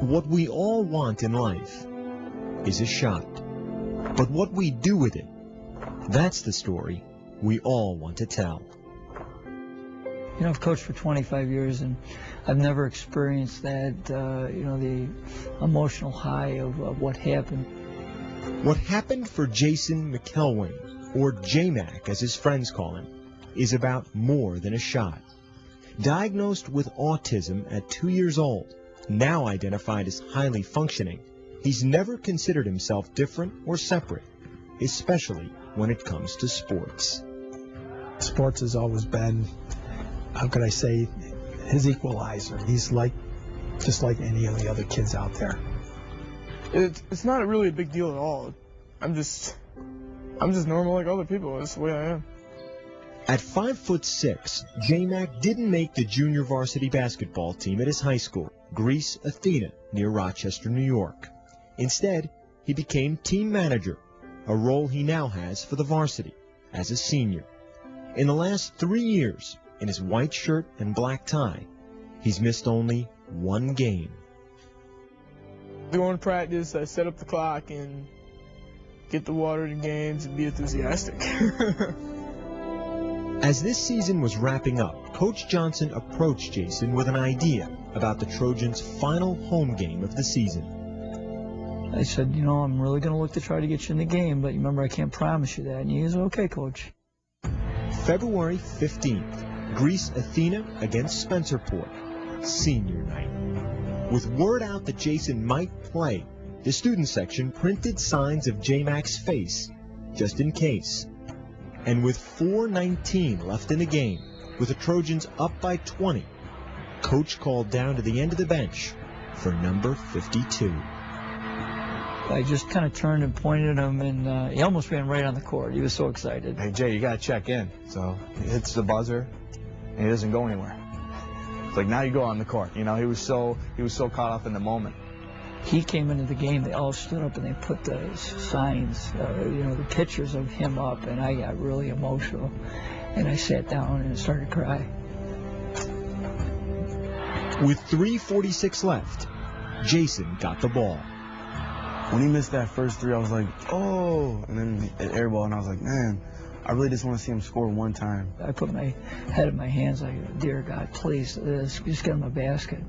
What we all want in life is a shot. But what we do with it, that's the story we all want to tell. You know, I've coached for 25 years, and I've never experienced that, you know, the emotional high of what happened. What happened for Jason McElwain, or JMAC as his friends call him, is about more than a shot. Diagnosed with autism at 2 years old, now identified as highly functioning, he's never considered himself different or separate, especially when it comes to sports. Sports has always been, how could I say, his equalizer. He's just like any of the other kids out there. It's not really a big deal at all. I'm just normal like other people. That's the way I am. At 5'6", JMAC didn't make the junior varsity basketball team at his high school, Greece Athena, near Rochester, New York. Instead, he became team manager, a role he now has for the varsity as a senior. In the last 3 years, in his white shirt and black tie, he's missed only one game. I go in practice, I set up the clock, and get the water to games and be enthusiastic. As this season was wrapping up, Coach Johnson approached Jason with an idea about the Trojans' final home game of the season. I said, you know, I'm really going to look to try to get you in the game, but remember, I can't promise you that. And he said, okay, Coach. February 15th, Greece Athena against Spencerport, senior night. With word out that Jason might play, the student section printed signs of JMAC's face, just in case. And with 4:19 left in the game, with the Trojans up by 20, Coach called down to the end of the bench for number 52. I just kind of turned and pointed at him, and he almost ran right on the court. He was so excited. Hey, Jay, you got to check in. So he hits the buzzer, and he doesn't go anywhere. It's like, now you go on the court. You know, he was so caught up in the moment. He came into the game, they all stood up and they put the signs, you know, the pictures of him up, and I got really emotional. And I sat down and started to cry. With 3:46 left, Jason got the ball. When he missed that first three, I was like, oh, and then an air ball, and I was like, man, I really just want to see him score one time. I put my head in my hands like, dear God, please, just get him a basket.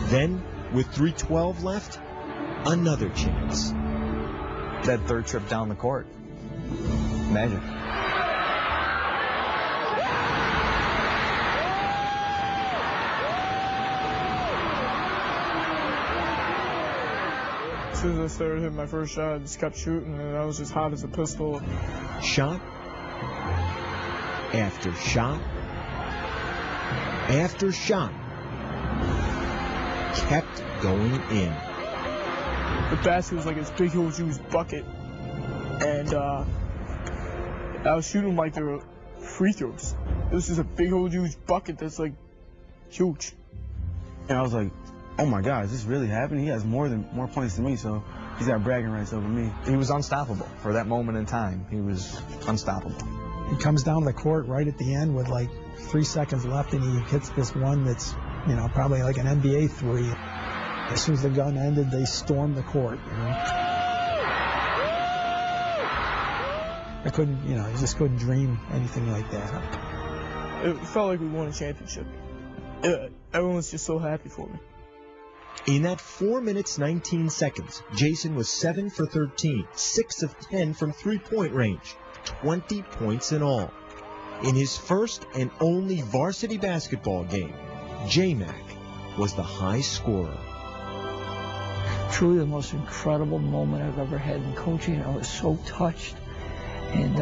Then, with 3:12 left, another chance. That third trip down the court. Magic. As soon as I started hitting my first shot, I just kept shooting, and I was as hot as a pistol. Shot after shot after shot kept going in. The basket was like this big, huge bucket, and I was shooting like they were free throws. It was just a big, huge bucket that's like huge. And I was like, oh my God, is this really happening? He has more points than me, so he's got bragging rights over me. He was unstoppable for that moment in time. He was unstoppable. He comes down the court right at the end with like 3 seconds left, and he hits this one that's, you know, probably like an NBA three. As soon as the gun ended, they stormed the court, you know. I couldn't, you know, I just couldn't dream anything like that. It felt like we won a championship. Everyone was just so happy for me. In that 4 minutes, 19 seconds, Jason was 7 for 13, 6 of 10 from three-point range, 20 points in all. In his first and only varsity basketball game, JMAC was the high scorer. Truly the most incredible moment I've ever had in coaching. I was so touched, and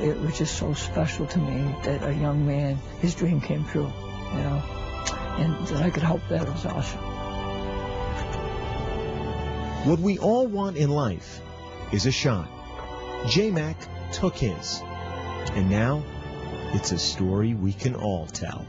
it was just so special to me that a young man, his dream came true, you know, and that I could help that was awesome. What we all want in life is a shot. JMAC took his, and now it's a story we can all tell.